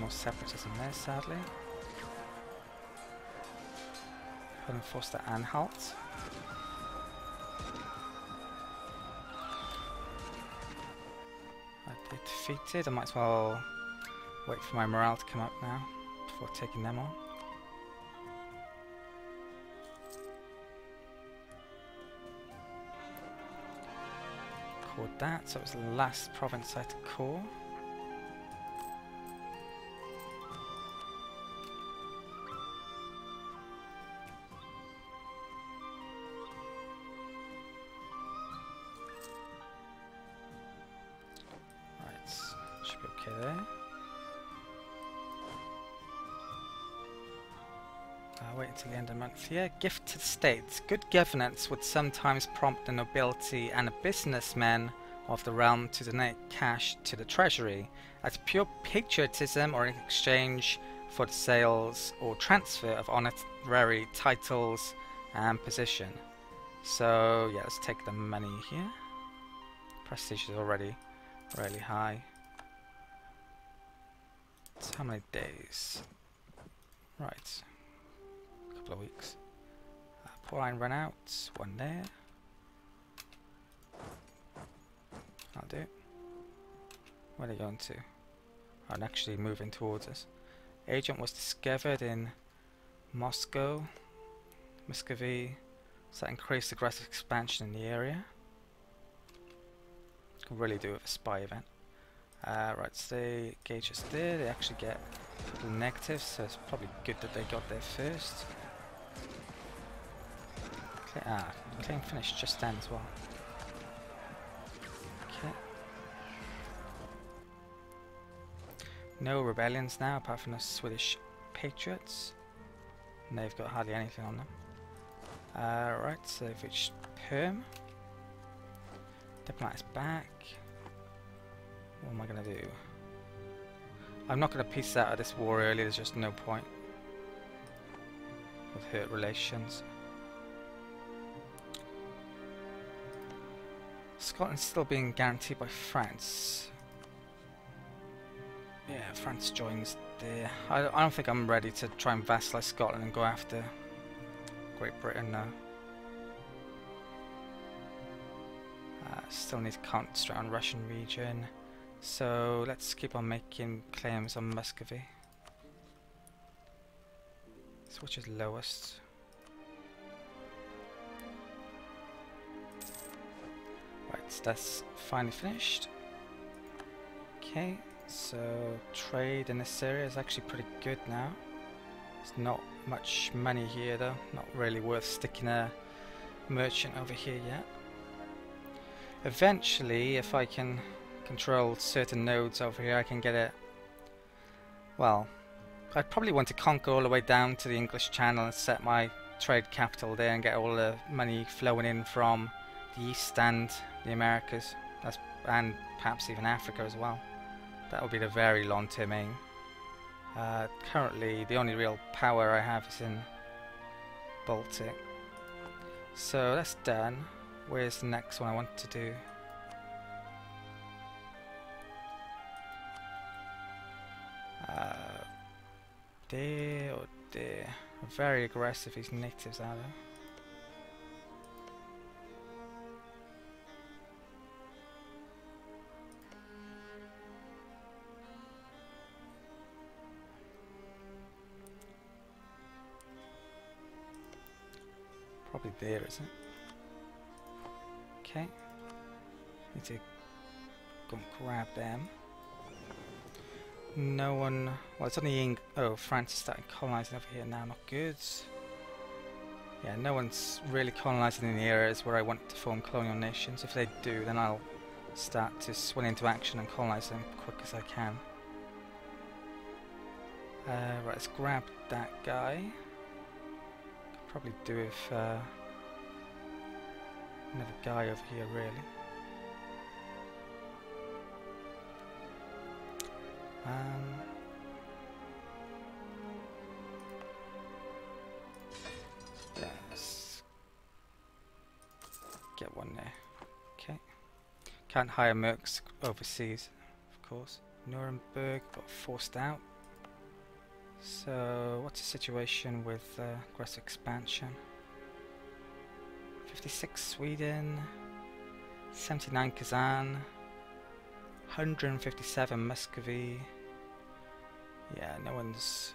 more separatism there, sadly. Unenforced the Anhalt. They're defeated. I might as well wait for my morale to come up now before taking them on. Cord that, so it was the last province I had to core. Should be okay there. Wait until the end of the month. Yeah, gift to the states. Good governance would sometimes prompt the nobility and the businessmen of the realm to donate cash to the treasury as pure patriotism or in exchange for the sales or transfer of honorary titles and position. So yeah, let's take the money here. Prestige is already really high. So how many days? Right. A couple of weeks. Poor iron run out. One there. I'll do. Where are they going to? Oh, and actually moving towards us. Agent was discovered in Moscow, Muscovy. So that increased aggressive expansion in the area. Can really do with a spy event. Right, so they gauge us there. They actually get negatives, so it's probably good that they got there first. Claim finished just then as well. Okay. No rebellions now, apart from the Swedish Patriots. And they've got hardly anything on them. Right, so they've reached Perm. Diplomat is back. What am I going to do? I'm not going to piece out of this war early, there's just no point. With hurt relations. Scotland's still being guaranteed by France. Yeah, France joins there. I don't think I'm ready to try and vassalize Scotland and go after Great Britain now. Still need to concentrate on Russian region. So let's keep on making claims on Muscovy. So which is lowest? Right, so that's finally finished. Okay, so trade in this area is actually pretty good now. There's not much money here though, not really worth sticking a merchant over here yet. Eventually, if I can control certain nodes over here, I can get it. Well, I'd probably want to conquer all the way down to the English Channel and set my trade capital there and get all the money flowing in from the East and the Americas, and perhaps even Africa as well. That would be the very long-term aim. Currently, the only real power I have is in Baltic. So that's done. Where's the next one I want to do? There or there. Very aggressive, these natives are there. Probably there, isn't it? Okay. Need to go and grab them. No one. Well, it's only oh, France is starting colonizing over here now. Not good. Yeah, no one's really colonizing in the areas where I want to form colonial nations. If they do, then I'll start to swing into action and colonize them quick as I can. Right, let's grab that guy. Could probably do with another guy over here, really. Yes. Get one there. Okay. Can't hire mercs overseas, of course. Nuremberg got forced out. So, what's the situation with aggressive expansion? 56 Sweden, 79 Kazan, 157 Muscovy. Yeah, no one's...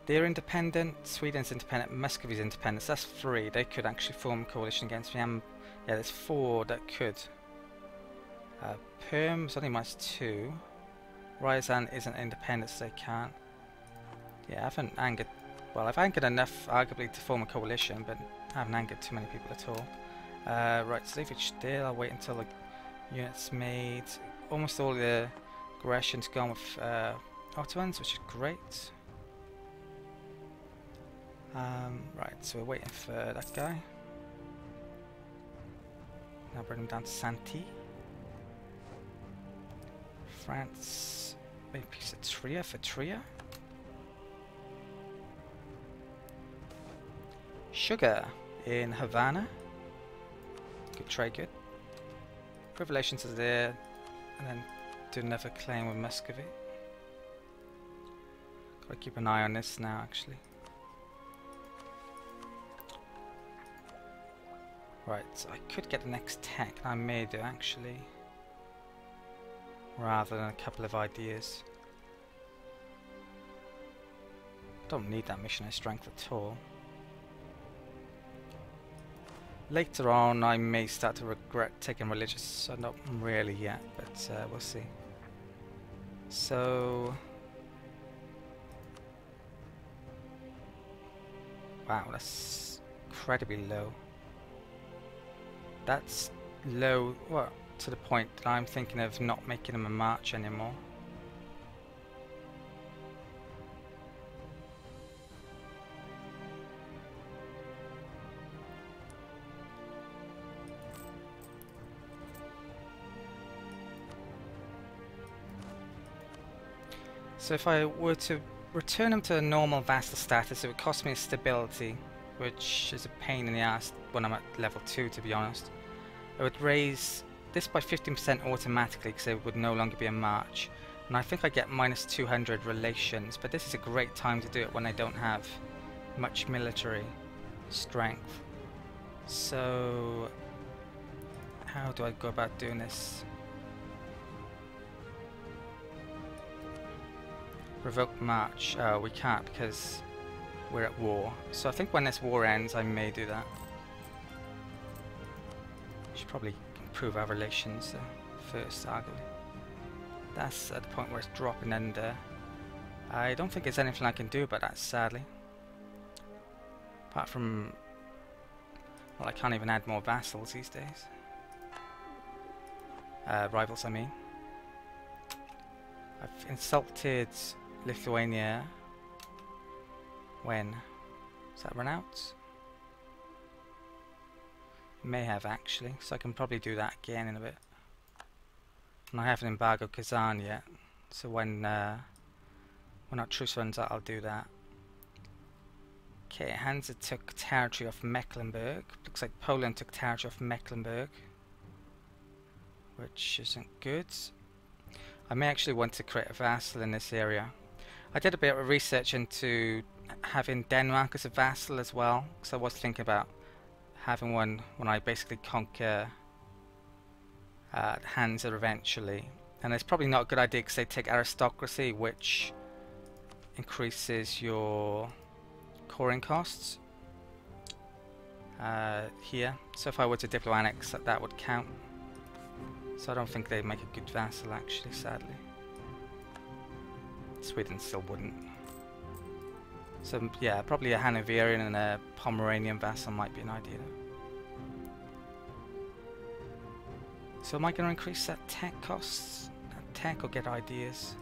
They're independent, Sweden's independent, Muscovy's independent, so that's 3. They could actually form a coalition against me. Yeah, there's 4 that could. Perm's only minus 2. Ryazan isn't independent, so they can't. Yeah, I haven't angered... Well, I've angered enough, arguably, to form a coalition, but I haven't angered too many people at all. Right, so leave it still. I'll wait until the unit's made. Almost all the aggression's gone with Ottomans, which is great. Right, so we're waiting for that guy. Now bring him down to Santi. France, maybe a piece of Trier for Trier. Sugar in Havana. Good trade, good. Revelations are there, and then do another claim with Muscovy. Gotta keep an eye on this now, actually. Right, so I could get the next tech, I may do actually, rather than a couple of ideas. Don't need that missionary strength at all. Later on I may start to regret taking religious, so not really yet, but we'll see. So... Wow, that's incredibly low. That's low, well, to the point that I'm thinking of not making them a march anymore. So if I were to return them to a normal vassal status, it would cost me a stability, which is a pain in the ass when I'm at level 2, to be honest. I would raise this by 15% automatically because it would no longer be a march. And I think I get minus 200 relations, but this is a great time to do it when I don't have much military strength. So how do I go about doing this? Revoke march. Oh, we can't because we're at war. So I think when this war ends I may do that. Should probably improve our relations first, arguably. That's at the point where it's dropping under. I don't think there's anything I can do about that, sadly. Apart from... well, I can't even add more vassals these days. Rivals, I mean. I've insulted Lithuania. When? Does that run out? May have actually, so I can probably do that again in a bit. And I haven't embargoed Kazan yet, so when our truce runs out I'll do that. Okay, Hansa took territory off Mecklenburg. Looks like Poland took territory off Mecklenburg, which isn't good. I may actually want to create a vassal in this area. I did a bit of research into having Denmark as a vassal as well, because I was thinking about having one when I basically conquer Hansa eventually. And it's probably not a good idea because they take aristocracy, which increases your coring costs here. So if I were to diplo annex, that would count. So I don't think they'd make a good vassal actually, sadly. Sweden still wouldn't. So yeah, probably a Hanoverian and a Pomeranian vassal might be an idea. So am I going to increase that tech costs? That tech or get ideas?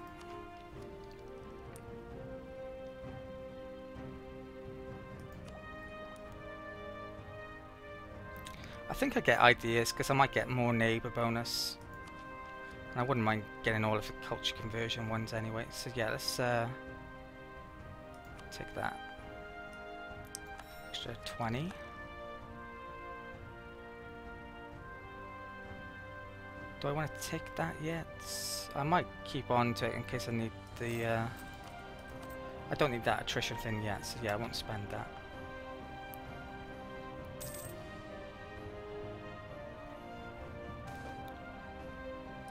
I think I get ideas because I might get more neighbour bonus. And I wouldn't mind getting all of the culture conversion ones anyway. So yeah, let's take that. Extra 20. Do I want to take that yet? I might keep on to it in case I need the... I don't need that attrition thing yet, so yeah, I won't spend that.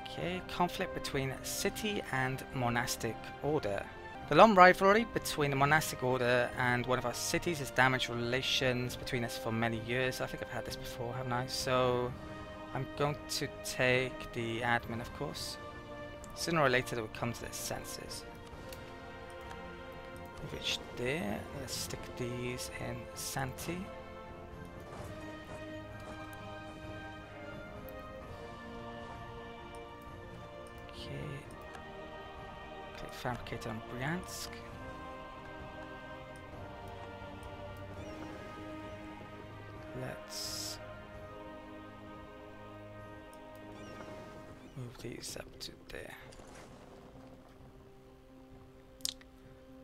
Okay, conflict between city and monastic order. The long rivalry between the monastic order and one of our cities has damaged relations between us for many years. I think I've had this before, haven't I? So I'm going to take the admin, of course. Sooner or later they will come to their senses. Which there. Let's stick these in Santi. Okay. Click Fabricator on Bryansk. Let's move these up to there.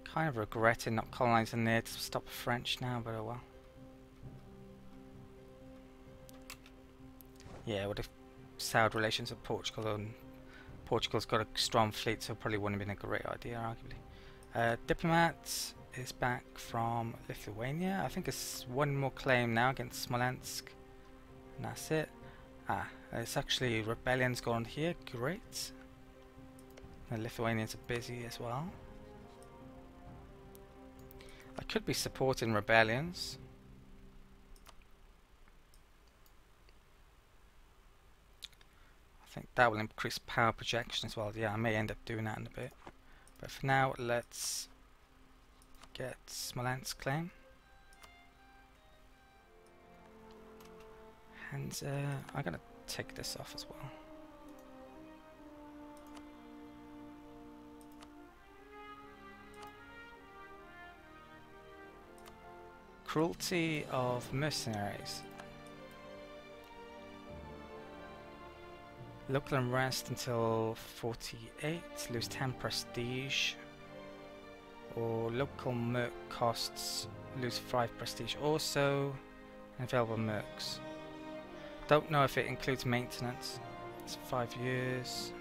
Kind of regretting not colonizing there to stop French now, but oh well. Yeah, would have soured relations with Portugal, and Portugal's got a strong fleet, so it probably wouldn't have been a great idea, arguably. Diplomat is back from Lithuania. I think it's one more claim now against Smolensk, and that's it. Ah, it's actually rebellions going on here. Great. The Lithuanians are busy as well. I could be supporting rebellions. I think that will increase power projection as well. Yeah, I may end up doing that in a bit. But for now, let's get Smolensk claim. And I'm going to take this off as well. Cruelty of mercenaries. Local unrest until 48, lose 10 prestige. Or local merc costs, lose 5 prestige. Also, available mercs. Don't know if it includes maintenance. It's 5 years.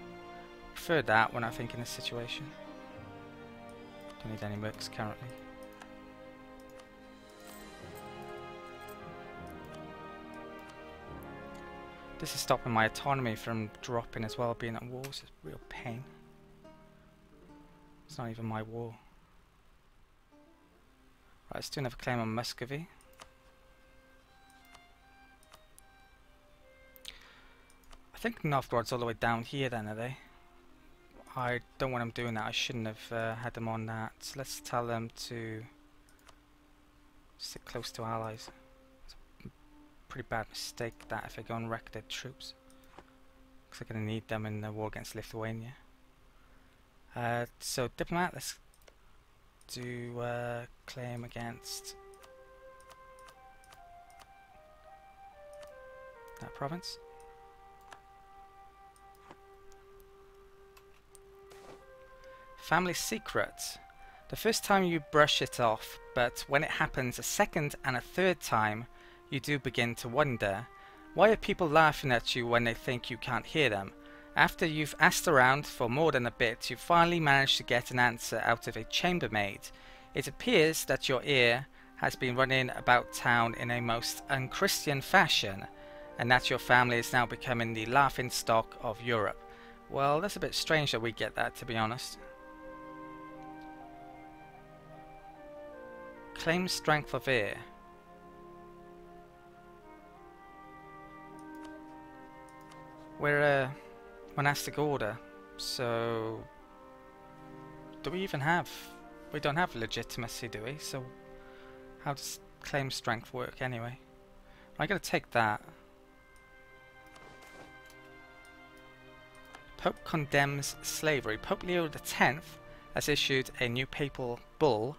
Prefer that when I think in this situation. Don't need any mercs currently. This is stopping my autonomy from dropping as well, being at war. It's a real pain. It's not even my war. Right, let's do another claim on Muscovy. I think Novgorod's all the way down here then, are they? I don't want them doing that. I shouldn't have had them on that. So let's tell them to stick close to allies. Pretty bad mistake that if they go and wreck their troops. Looks like I'm going to need them in the war against Lithuania. So diplomat, let's do claim against that province. Family secret. The first time you brush it off, but when it happens a second and a third time, you do begin to wonder, why are people laughing at you when they think you can't hear them? After you've asked around for more than a bit, you finally manage to get an answer out of a chambermaid. It appears that your ear has been running about town in a most unchristian fashion, and that your family is now becoming the laughing stock of Europe. Well, that's a bit strange that we get that, to be honest. Claim strength of ear. We're a monastic order, so do we even have... we don't have legitimacy, do we? So how does claim strength work anyway? I'm going to take that. Pope condemns slavery. Pope Leo X has issued a new papal bull,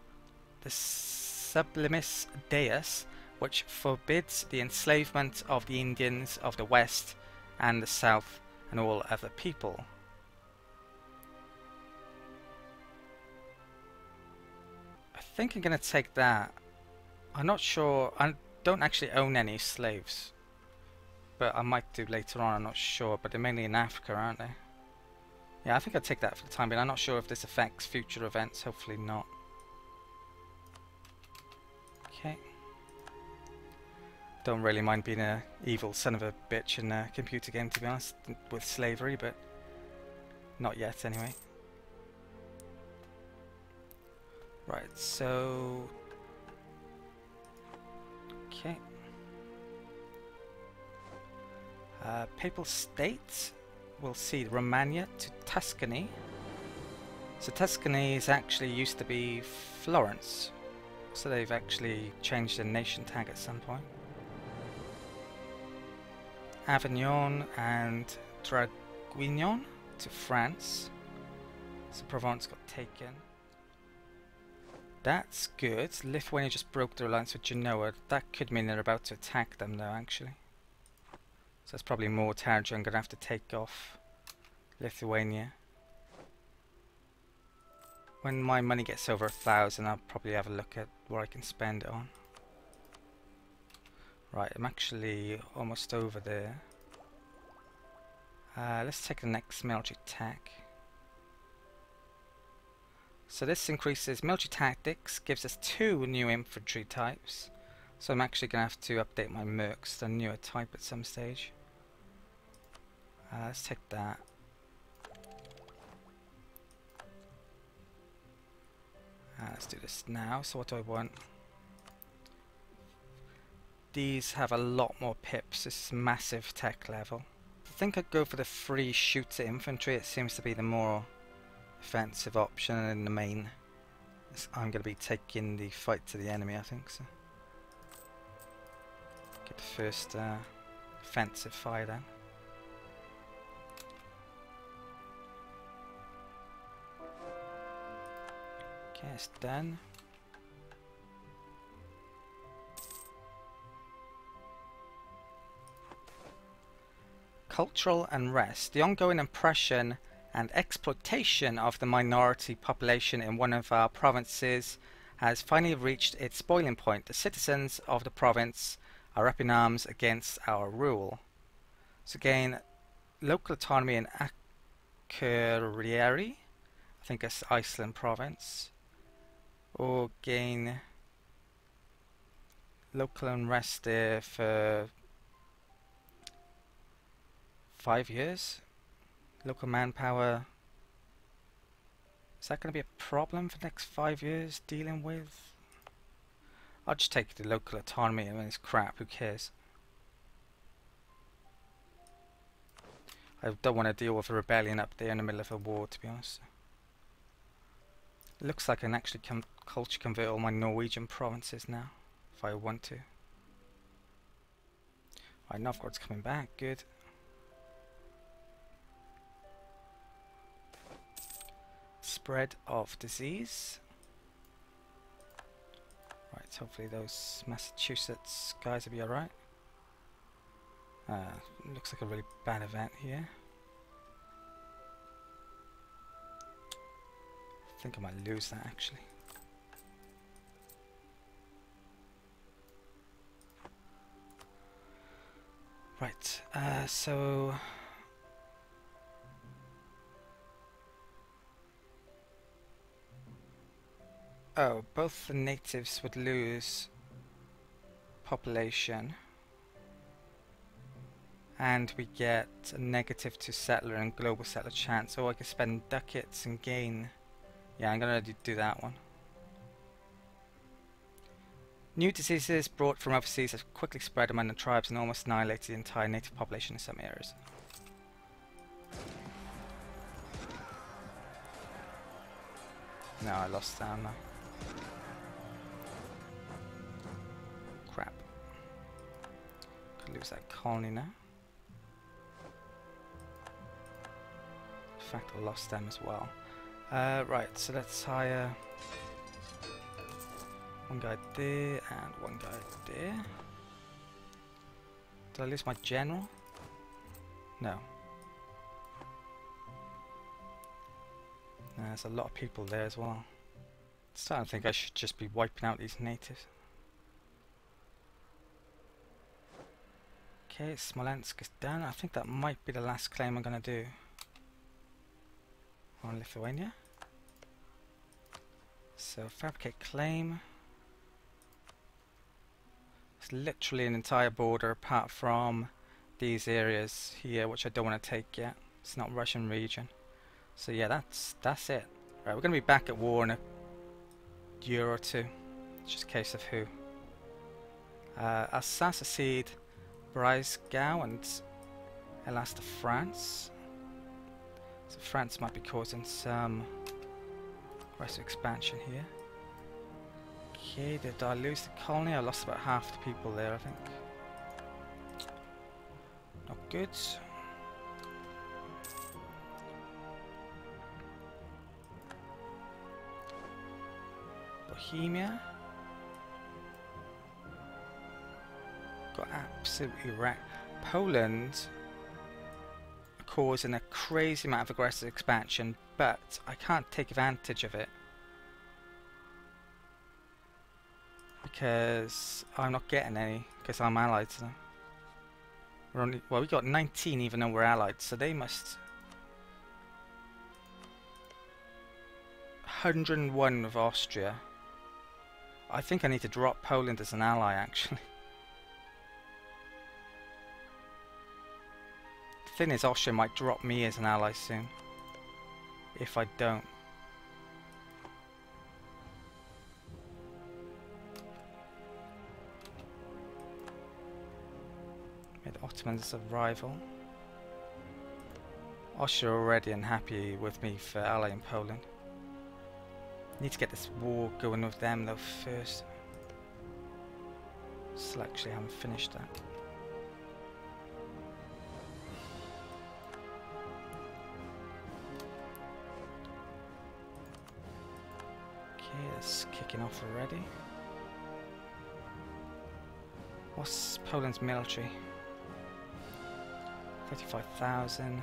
the Sublimis Deus, which forbids the enslavement of the Indians of the West and the South and all other people. I think I'm going to take that. I'm not sure. I don't actually own any slaves. but I might do later on, I'm not sure. But they're mainly in Africa, aren't they? Yeah, I think I'll take that for the time being. I'm not sure if this affects future events, hopefully not. Okay. Don't really mind being a evil son of a bitch in a computer game, to be honest, with slavery, but not yet anyway. Right, so... Okay. Papal States, we'll see Romagna to Tuscany. So Tuscany is actually used to be Florence, so they've actually changed the nation tag at some point. Avignon and Draguignan to France, so Provence got taken. That's good. Lithuania just broke their alliance with Genoa. That could mean they're about to attack them though, actually. So that's probably more territory I'm going to have to take off Lithuania. When my money gets over 1,000, I'll probably have a look at what I can spend it on. Right, I'm actually almost over there. Let's take the next military tech. So this increases military tactics, gives us 2 new infantry types. So I'm actually going to have to update my mercs to a newer type at some stage. Let's take that. Let's do this now. So what do I want? These have a lot more pips. This is massive tech level. I think I'd go for the free shooter infantry. It seems to be the more offensive option in the main. I'm going to be taking the fight to the enemy, I think. So get the first offensive fire then. Okay, it's done. Cultural unrest. The ongoing oppression and exploitation of the minority population in one of our provinces has finally reached its boiling point. The citizens of the province are up in arms against our rule. So gain local autonomy in Akureyri, I think that's Iceland province, or gain local unrest there for 5 years. Local manpower, is that going to be a problem for the next 5 years dealing with? I'll just take the local autonomy. I mean, it's crap, who cares? I don't want to deal with a rebellion up there in the middle of a war, to be honest. It looks like I can actually culture convert all my Norwegian provinces now, if I want to. Right, Novgorod's coming back, good. Spread of disease. Right, hopefully those Massachusetts guys will be alright. Looks like a really bad event here. I think I might lose that actually. Right, so oh, both the natives would lose population, and we get a negative to settler and global settler chance. So I can spend ducats and gain. Yeah, I'm gonna do that one. New diseases brought from overseas have quickly spread among the tribes and almost annihilated the entire native population in some areas. No, I lost that, haven't I? Crap. Could lose that colony now. In fact, I lost them as well. Right, so let's hire one guy there and one guy there. Did I lose my general? No. There's a lot of people there as well. I'm starting to think I should just be wiping out these natives. Okay, Smolensk is done. I think that might be the last claim I'm going to do on Lithuania. So fabricate claim. It's literally an entire border apart from these areas here, which I don't want to take yet. It's not Russian region. So yeah, that's it. Right, we're going to be back at war in a year or two. It's just a case of who. Alsace cede Breisgau and Elas to France. So France might be causing some aggressive expansion here. Okay, did I lose the colony? I lost about half the people there, I think. Not good. Bohemia. Got absolutely wrecked. Poland causing a crazy amount of aggressive expansion, but I can't take advantage of it because I'm not getting any, because I'm allied to them. We're only, well, we got 19 even though we're allied, so they must 101 with Austria. I think I need to drop Poland as an ally actually. The thing is, Austria might drop me as an ally soon if I don't. Made the Ottomans a rival. Austria are already unhappy with me for allying Poland. Need to get this war going with them though first. Still actually haven't finished that. Okay, it's kicking off already. What's Poland's military? 35,000.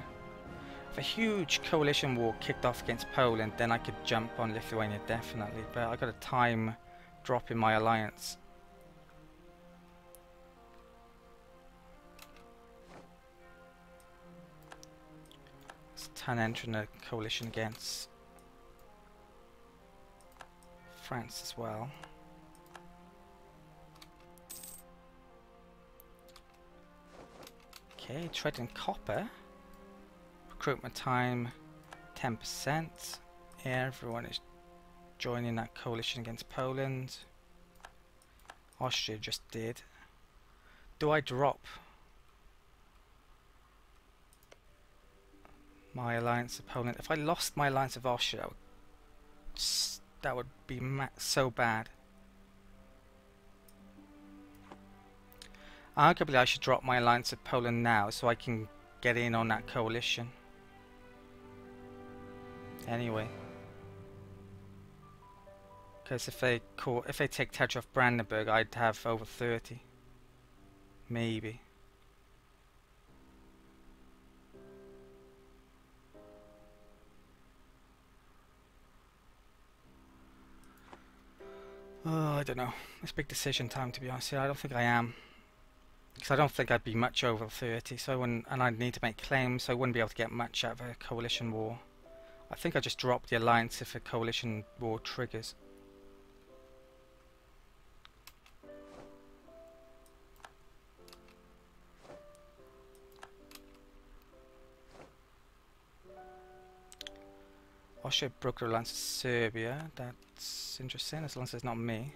If a huge coalition war kicked off against Poland, then I could jump on Lithuania definitely, but I got a time drop in my alliance. It's 10 entering a coalition against France as well. Okay, trading copper. Recruitment time 10%. Everyone is joining that coalition against Poland. Austria just did. Do I drop my alliance of Poland? If I lost my alliance of Austria, that would be so bad. Arguably I should drop my alliance of Poland now so I can get in on that coalition. Anyway, because if they take territory off Brandenburg, I'd have over 30, maybe. Oh, I don't know. It's big decision time, to be honest. I don't think I am, because I don't think I'd be much over 30. So I wouldn't, and I'd need to make claims, so I wouldn't be able to get much out of a coalition war. I think I just drop the alliance if a coalition war triggers. Austria broke their alliance with Serbia. That's interesting, as long as it's not me.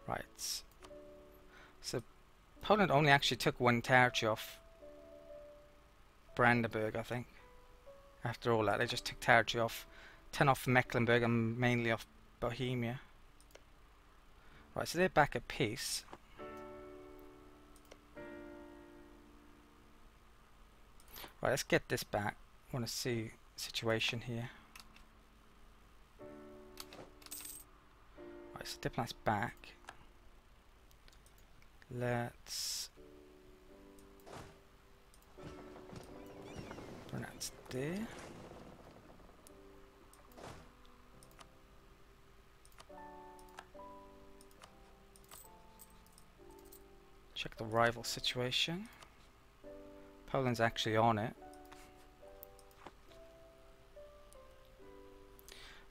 Right. So Poland only actually took one territory off Brandenburg, I think. After all that, they just took territory off 10 off Mecklenburg and mainly off Bohemia. Right, so they're back at peace. Right, let's get this back. I want to see the situation here. Right, so diplomat's back. Let's bring that there. Check the rival situation. Poland's actually on it.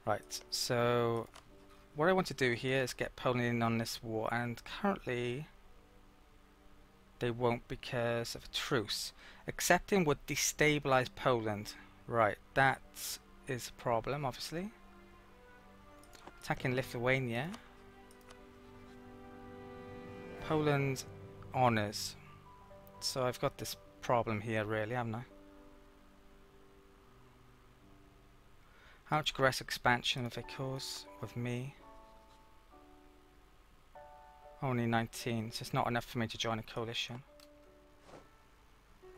Right, so what I want to do here is get Poland in on this war, and currently they won't because of a truce. Accepting would destabilize Poland. Right, that is a problem, obviously. Attacking Lithuania. Poland honors. So I've got this problem here, really, haven't I? How much aggressive expansion have they caused with me? Only 19, so it's not enough for me to join a coalition.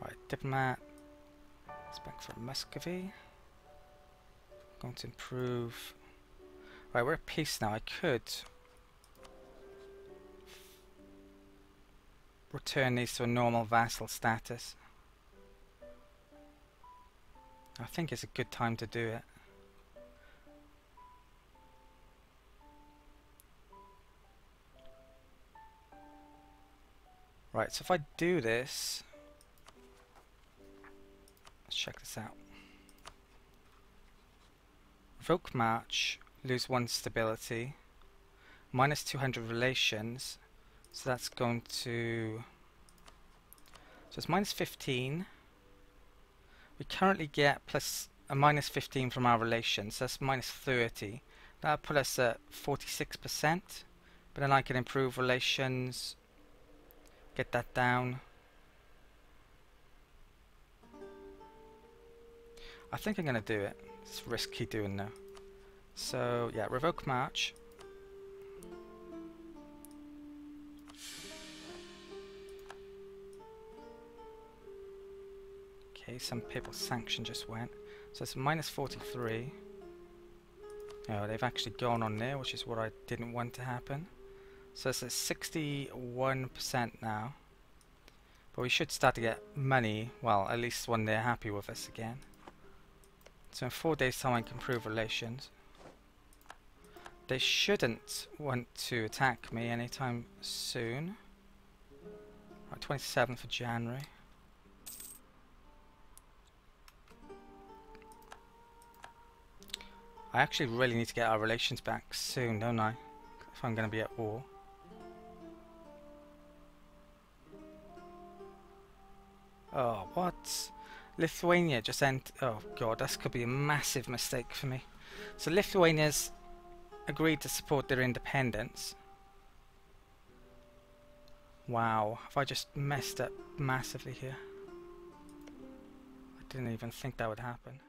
Right, diplomat. It's back from Muscovy. Going to improve. Right, we're at peace now. I could return these to a normal vassal status. I think it's a good time to do it. Right, so if I do this, let's check this out. Revoke March, lose 1 stability, minus 200 relations, so that's going to, so it's minus 15. We currently get plus a minus 15 from our relations, so that's minus 30. That'll put us at 46%, but then I can improve relations, get that down. I think I'm going to do it. It's risky doing now. So yeah, revoke March. Okay, some papal sanction just went. So it's minus 43. Oh, they've actually gone on there, which is what I didn't want to happen. So it's at 61% now. But we should start to get money, well, at least when they're happy with us again. So in 4 days' time I can improve relations. They shouldn't want to attack me anytime soon. Right, 27th of January. I actually really need to get our relations back soon, don't I? If I'm going to be at war. Oh, what? Lithuania just oh god, this could be a massive mistake for me. So Lithuania's agreed to support their independence. Wow, have I just messed up massively here? I didn't even think that would happen.